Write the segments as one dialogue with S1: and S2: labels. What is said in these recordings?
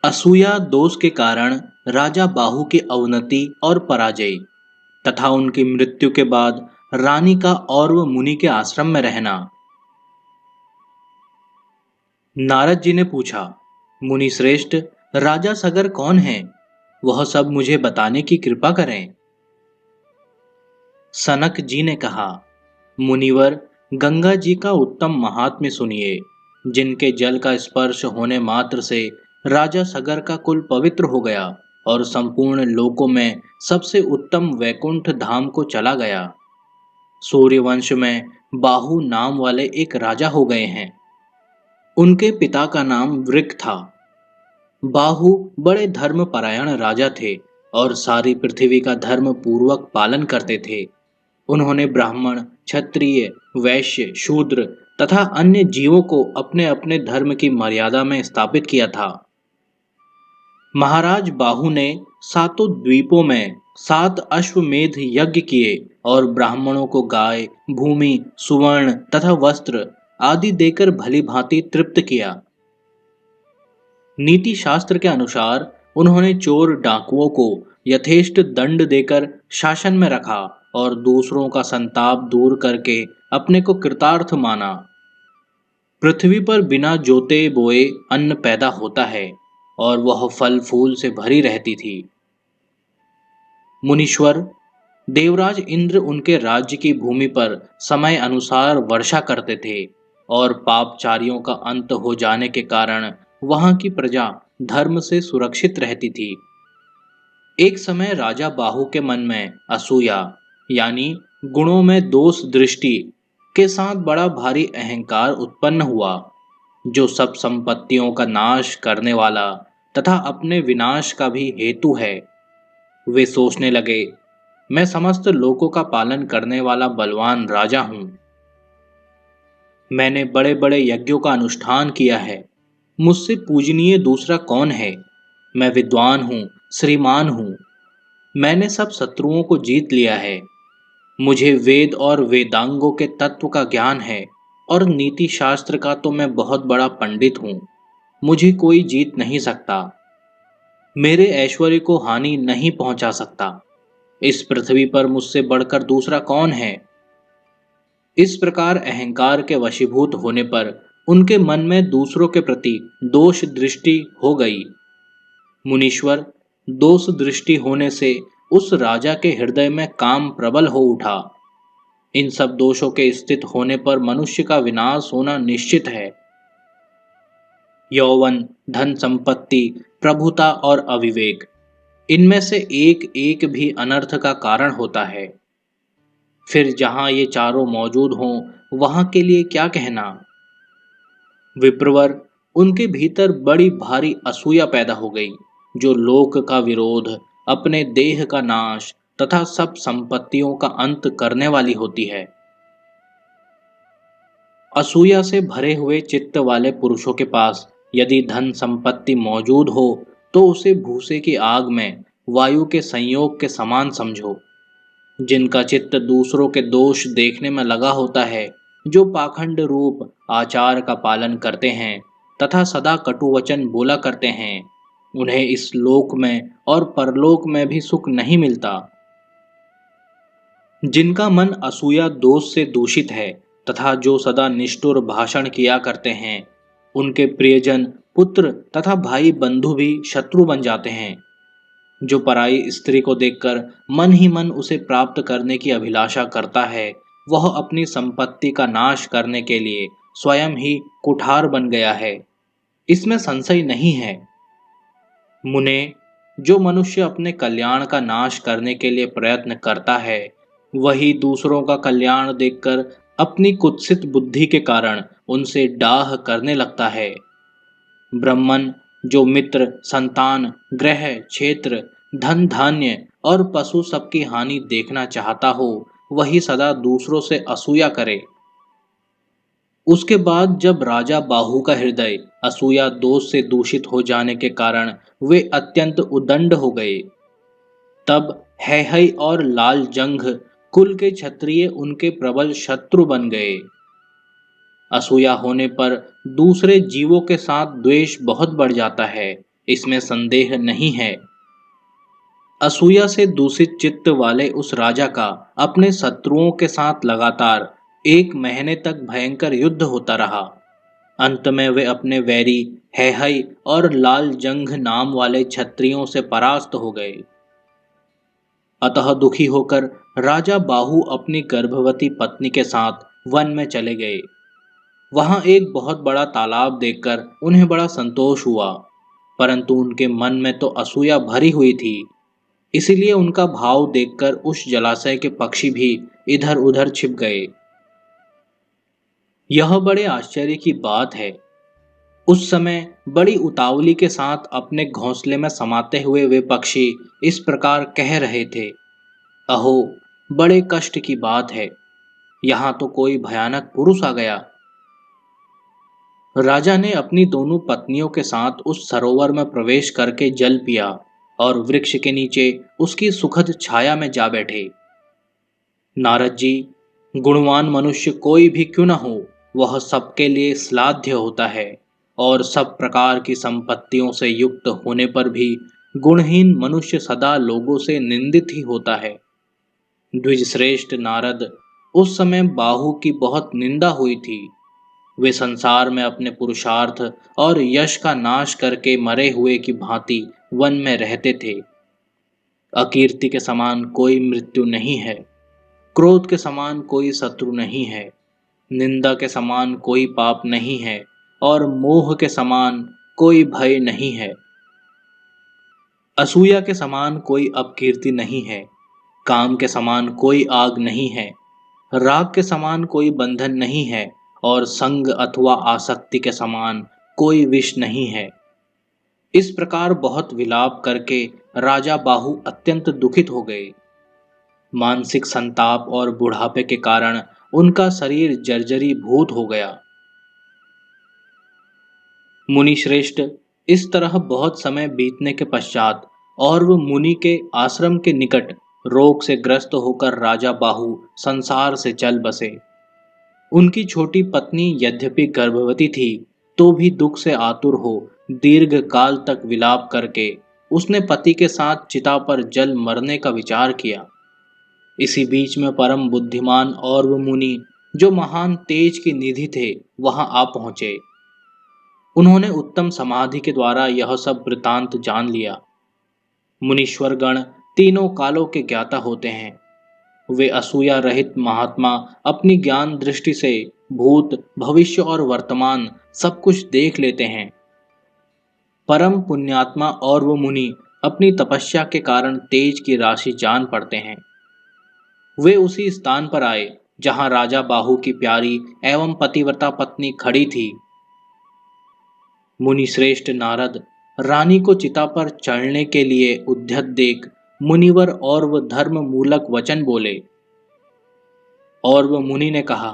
S1: असूया दोष के कारण राजा बाहु की अवनति और पराजय तथा उनकी मृत्यु के बाद रानी का औरव मुनि के आश्रम में रहना। नारद जी ने पूछा, मुनि श्रेष्ठ, राजा सगर कौन है? वह सब मुझे बताने की कृपा करें। सनक जी ने कहा, मुनिवर, गंगा जी का उत्तम महात्म्य सुनिए, जिनके जल का स्पर्श होने मात्र से राजा सगर का कुल पवित्र हो गया और संपूर्ण लोकों में सबसे उत्तम वैकुंठ धाम को चला गया। सूर्यवंश में बाहु नाम वाले एक राजा हो गए हैं। उनके पिता का नाम वृक था। बाहु बड़े धर्मपरायण राजा थे और सारी पृथ्वी का धर्म पूर्वक पालन करते थे। उन्होंने ब्राह्मण, क्षत्रिय, वैश्य, शूद्र तथा अन्य जीवों को अपने अपने धर्म की मर्यादा में स्थापित किया था। महाराज बाहु ने सातों द्वीपों में 7 अश्वमेध यज्ञ किए और ब्राह्मणों को गाय, भूमि, सुवर्ण तथा वस्त्र आदि देकर भली भांति तृप्त किया। नीति शास्त्र के अनुसार उन्होंने चोर डाकुओं को यथेष्ट दंड देकर शासन में रखा और दूसरों का संताप दूर करके अपने को कृतार्थ माना। पृथ्वी पर बिना जोते बोए अन्न पैदा होता है और वह फल फूल से भरी रहती थी। मुनीश्वर, देवराज इंद्र उनके राज्य की भूमि पर समय अनुसार वर्षा करते थे और पापचारियों का अंत हो जाने के कारण वहां की प्रजा धर्म से सुरक्षित रहती थी। एक समय राजा बाहु के मन में असूया यानी गुणों में दोष दृष्टि के साथ बड़ा भारी अहंकार उत्पन्न हुआ, जो सब संपत्तियों का नाश करने वाला तथा अपने विनाश का भी हेतु है। वे सोचने लगे, मैं समस्त लोकों का पालन करने वाला बलवान राजा हूं। मैंने बड़े बड़े यज्ञों का अनुष्ठान किया है। मुझसे पूजनीय दूसरा कौन है? मैं विद्वान हूं, श्रीमान हूं। मैंने सब शत्रुओं को जीत लिया है। मुझे वेद और वेदांगों के तत्व का ज्ञान है और नीति शास्त्र का तो मैं बहुत बड़ा पंडित हूं। मुझे कोई जीत नहीं सकता। मेरे ऐश्वर्य को हानि नहीं पहुंचा सकता। इस पृथ्वी पर मुझसे बढ़कर दूसरा कौन है? इस प्रकार अहंकार के वशीभूत होने पर उनके मन में दूसरों के प्रति दोष दृष्टि हो गई। मुनीश्वर, दोष दृष्टि होने से उस राजा के हृदय में काम प्रबल हो उठा। इन सब दोषों के स्थित होने पर मनुष्य का विनाश होना निश्चित है। यौवन, धन संपत्ति, प्रभुता और अविवेक, इनमें से एक एक भी अनर्थ का कारण होता है। फिर जहां ये चारों मौजूद हों वहां के लिए क्या कहना। विप्रवर, उनके भीतर बड़ी भारी असूया पैदा हो गई, जो लोक का विरोध, अपने देह का नाश तथा सब संपत्तियों का अंत करने वाली होती है। असूया से भरे हुए चित्त वाले पुरुषों के पास यदि धन संपत्ति मौजूद हो तो उसे भूसे की आग में वायु के संयोग के समान समझो। जिनका चित्त दूसरों के दोष देखने में लगा होता है, जो पाखंड रूप आचार का पालन करते हैं तथा सदा कटु वचन बोला करते हैं, उन्हें इस लोक में और परलोक में भी सुख नहीं मिलता। जिनका मन असूया दोष से दूषित है तथा जो सदा निष्ठुर भाषण किया करते हैं, उनके प्रियजन, पुत्र तथा भाई बंधु भी शत्रु बन जाते हैं। जो पराई स्त्री को देखकर मन ही मन उसे प्राप्त करने की अभिलाषा करता है, वह अपनी संपत्ति का नाश करने के लिए स्वयं ही कुठार बन गया है। इसमें संशय नहीं है। मुने, जो मनुष्य अपने कल्याण का नाश करने के लिए प्रयत्न करता है, वही दूसरों का कल्याण देखकर अपनी कुत्सित बुद्धि के कारण उनसे डाह करने लगता है। ब्राह्मण, जो मित्र, संतान, ग्रह, क्षेत्र, धन धान्य और पशु सबकी हानि देखना चाहता हो, वही सदा दूसरों से असूया करे। उसके बाद जब राजा बाहु का हृदय असूया दोष से दूषित हो जाने के कारण वे अत्यंत उदंड हो गए, तब हैहय और लाल जंघ कुल के क्षत्रिय उनके प्रबल शत्रु बन गए। असूया होने पर दूसरे जीवों के साथ द्वेष बहुत बढ़ जाता है, इसमें संदेह नहीं है। असूया से दूषित चित्त वाले उस राजा का अपने शत्रुओं के साथ लगातार 1 महीने तक भयंकर युद्ध होता रहा। अंत में वे अपने वैरी हैहय और लाल जंघ नाम वाले क्षत्रियों से परास्त हो गए। अतः दुखी होकर राजा बाहु अपनी गर्भवती पत्नी के साथ वन में चले गए। वहां एक बहुत बड़ा तालाब देखकर उन्हें बड़ा संतोष हुआ, परंतु उनके मन में तो असूया भरी हुई थी। इसीलिए उनका भाव देखकर उस जलाशय के पक्षी भी इधर उधर छिप गए। यह बड़े आश्चर्य की बात है। उस समय बड़ी उतावली के साथ अपने घोंसले में समाते हुए वे पक्षी इस प्रकार कह रहे थे, अहो, बड़े कष्ट की बात है, यहाँ तो कोई भयानक पुरुष आ गया। राजा ने अपनी दोनों पत्नियों के साथ उस सरोवर में प्रवेश करके जल पिया और वृक्ष के नीचे उसकी सुखद छाया में जा बैठे। नारद जी, गुणवान मनुष्य कोई भी क्यों न हो, वह सबके लिए श्लाघ्य होता है और सब प्रकार की संपत्तियों से युक्त होने पर भी गुणहीन मनुष्य सदा लोगों से निंदित ही होता है। द्विजश्रेष्ठ नारद, उस समय बाहु की बहुत निंदा हुई थी। वे संसार में अपने पुरुषार्थ और यश का नाश करके मरे हुए की भांति वन में रहते थे। अकीर्ति के समान कोई मृत्यु नहीं है, क्रोध के समान कोई शत्रु नहीं है, निंदा के समान कोई पाप नहीं है और मोह के समान कोई भय नहीं है। असूया के समान कोई अपकीर्ति नहीं है, काम के समान कोई आग नहीं है, राग के समान कोई बंधन नहीं है और संग अथवा आसक्ति के समान कोई विष नहीं है। इस प्रकार बहुत विलाप करके राजा बाहु अत्यंत दुखित हो गए। मानसिक संताप और बुढ़ापे के कारण उनका शरीर जर्जरी भूत हो गया। मुनि श्रेष्ठ, इस तरह बहुत समय बीतने के पश्चात और वह मुनि के आश्रम के निकट रोग से ग्रस्त होकर राजा बाहु संसार से चल बसे। उनकी छोटी पत्नी यद्यपि गर्भवती थी तो भी दुख से आतुर हो दीर्घ काल तक विलाप करके उसने पति के साथ चिता पर जल मरने का विचार किया। इसी बीच में परम बुद्धिमान और वो मुनि जो महान तेज की निधि थे वहां आ पहुंचे। उन्होंने उत्तम समाधि के द्वारा यह सब वृतांत जान लिया। मुनीश्वर गण तीनों कालों के ज्ञाता होते हैं। वे असूया रहित महात्मा अपनी ज्ञान दृष्टि से भूत, भविष्य और वर्तमान सब कुछ देख लेते हैं। परम पुण्यात्मा और वो मुनि अपनी तपस्या के कारण तेज की राशि जान पड़ते हैं। वे उसी स्थान पर आए जहां राजा बाहु की प्यारी एवं पतिव्रता पत्नी खड़ी थी। मुनि श्रेष्ठ नारद रानी को चिता पर चढ़ने के लिए उद्यत देख मुनिवर और वह धर्म मूलक वचन बोले। और वह मुनि ने कहा,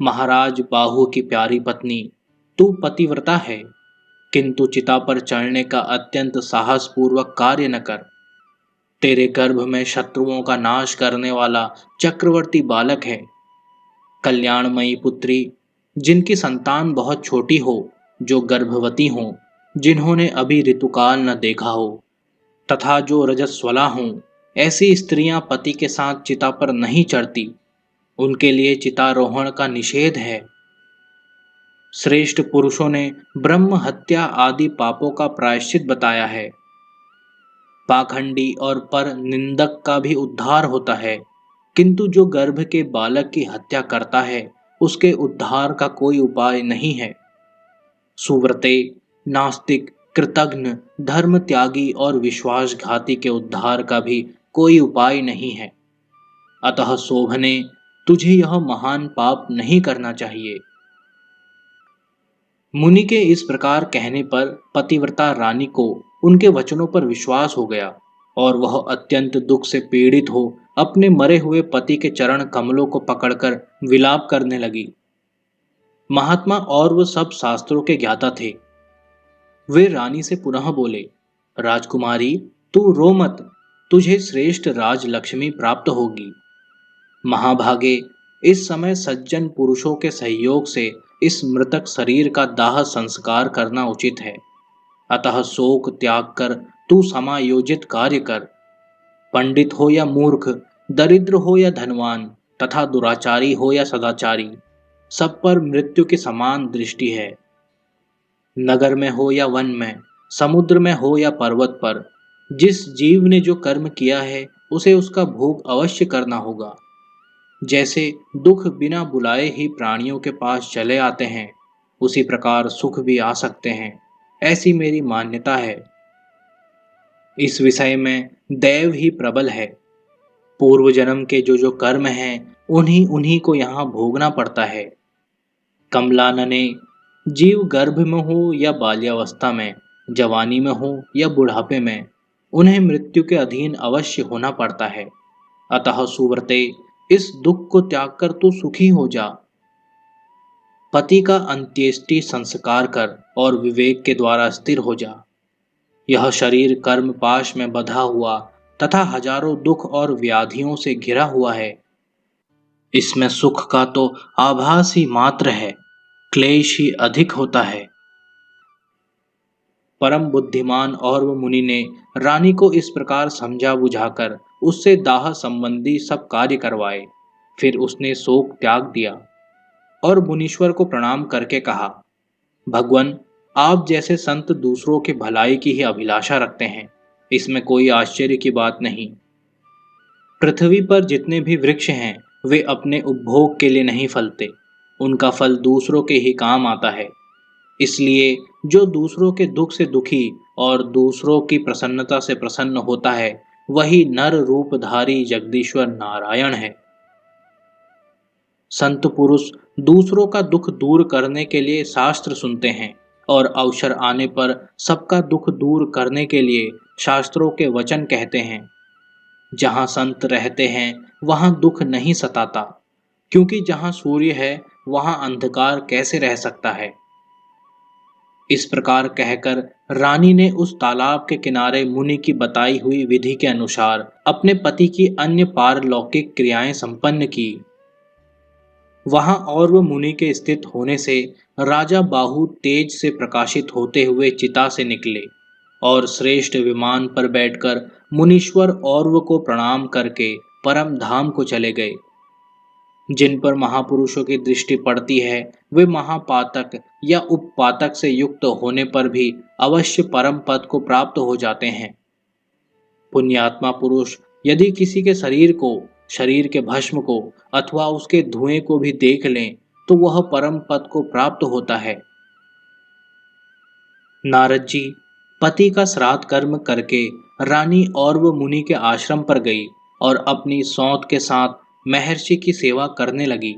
S1: महाराज बाहु की प्यारी पत्नी, तू पतिव्रता है, किंतु चिता पर चढ़ने का अत्यंत साहसपूर्वक कार्य न कर। तेरे गर्भ में शत्रुओं का नाश करने वाला चक्रवर्ती बालक है। कल्याणमयी पुत्री, जिनकी संतान बहुत छोटी हो, जो गर्भवती हो, जिन्होंने अभी ऋतुकाल न देखा हो तथा जो रजस्वला हों, ऐसी स्त्रियां पति के साथ चिता पर नहीं चढ़ती। उनके लिए चितारोहण का निषेध है। श्रेष्ठ पुरुषों ने ब्रह्म हत्या आदि पापों का प्रायश्चित बताया है। पाखंडी और पर निंदक का भी उद्धार होता है, किंतु जो गर्भ के बालक की हत्या करता है उसके उद्धार का कोई उपाय नहीं है। सुव्रते, नास्तिक, कृतघ्न, धर्म त्यागी और विश्वासघाती के उद्धार का भी कोई उपाय नहीं है। अतः शोभने, तुझे यह महान पाप नहीं करना चाहिए। मुनि के इस प्रकार कहने पर पतिव्रता रानी को उनके वचनों पर विश्वास हो गया और वह अत्यंत दुख से पीड़ित हो अपने मरे हुए पति के चरण कमलों को पकड़कर विलाप करने लगी। महात्मा और वह सब शास्त्रों के ज्ञाता थे। वे रानी से पुनः बोले, राजकुमारी, तू रो मत, तुझे श्रेष्ठ राज लक्ष्मी प्राप्त होगी। महाभागे, इस समय सज्जन पुरुषों के सहयोग से इस मृतक शरीर का दाह संस्कार करना उचित है। अतः शोक त्याग कर तू समायोजित कार्य कर। पंडित हो या मूर्ख, दरिद्र हो या धनवान, तथा दुराचारी हो या सदाचारी, सब पर मृत्यु की समान दृष्टि है। नगर में हो या वन में, समुद्र में हो या पर्वत पर, जिस जीव ने जो कर्म किया है उसे उसका भोग अवश्य करना होगा। जैसे दुख बिना बुलाए ही प्राणियों के पास चले आते हैं, उसी प्रकार सुख भी आ सकते हैं, ऐसी मेरी मान्यता है। इस विषय में दैव ही प्रबल है। पूर्व जन्म के जो जो कर्म हैं उन्हीं उन्हीं को यहाँ भोगना पड़ता है। कमलानने, जीव गर्भ में हो या बाल्यावस्था में, जवानी में हो या बुढ़ापे में, उन्हें मृत्यु के अधीन अवश्य होना पड़ता है। अतः सुव्रते, इस दुख को त्याग कर तू सुखी हो जा। पति का अंत्येष्टि संस्कार कर और विवेक के द्वारा स्थिर हो जा। यह शरीर कर्म पाश में बंधा हुआ तथा हजारों दुख और व्याधियों से घिरा हुआ है। इसमें सुख का तो आभास ही मात्र है, क्लेश ही अधिक होता है। परम बुद्धिमान और वो मुनि ने रानी को इस प्रकार समझा बुझाकर उससे दाह संबंधी सब कार्य करवाए। फिर उसने शोक त्याग दिया और मुनीश्वर को प्रणाम करके कहा, भगवान, आप जैसे संत दूसरों की भलाई की ही अभिलाषा रखते हैं, इसमें कोई आश्चर्य की बात नहीं। पृथ्वी पर जितने भी वृक्ष हैं वे अपने उपभोग के लिए नहीं फलते, उनका फल दूसरों के ही काम आता है। इसलिए जो दूसरों के दुख से दुखी और दूसरों की प्रसन्नता से प्रसन्न होता है, वही नर रूपधारी जगदीश्वर नारायण है। संत पुरुष दूसरों का दुख दूर करने के लिए शास्त्र सुनते हैं और अवसर आने पर सबका दुख दूर करने के लिए शास्त्रों के वचन कहते हैं। जहाँ संत रहते हैं वहाँ दुख नहीं सताता, क्योंकि जहाँ सूर्य है वहाँ अंधकार कैसे रह सकता है। इस प्रकार कहकर रानी ने उस तालाब के किनारे मुनि की बताई हुई विधि के अनुसार अपने पति की अन्य पारलौकिक क्रियाएं संपन्न की। वहां और वो मुनि के स्थित होने से राजा बाहु तेज से प्रकाशित होते हुए चिता से निकले और श्रेष्ठ विमान पर बैठकर मुनीश्वर औरव को प्रणाम करके परम धाम को चले गए। जिन पर महापुरुषों की दृष्टि पड़ती है वे महापातक या उपपातक से युक्त होने पर भी अवश्य परम पद को प्राप्त हो जाते हैं। पुण्यात्मा पुरुष यदि किसी के शरीर को, शरीर के भस्म को अथवा उसके धुएं को भी देख लें तो वह परम पद को प्राप्त होता है। नारद जी पति का श्राद्ध कर्म करके रानी और वह मुनि के आश्रम पर गई और अपनी सौत के साथ महर्षि की सेवा करने लगी।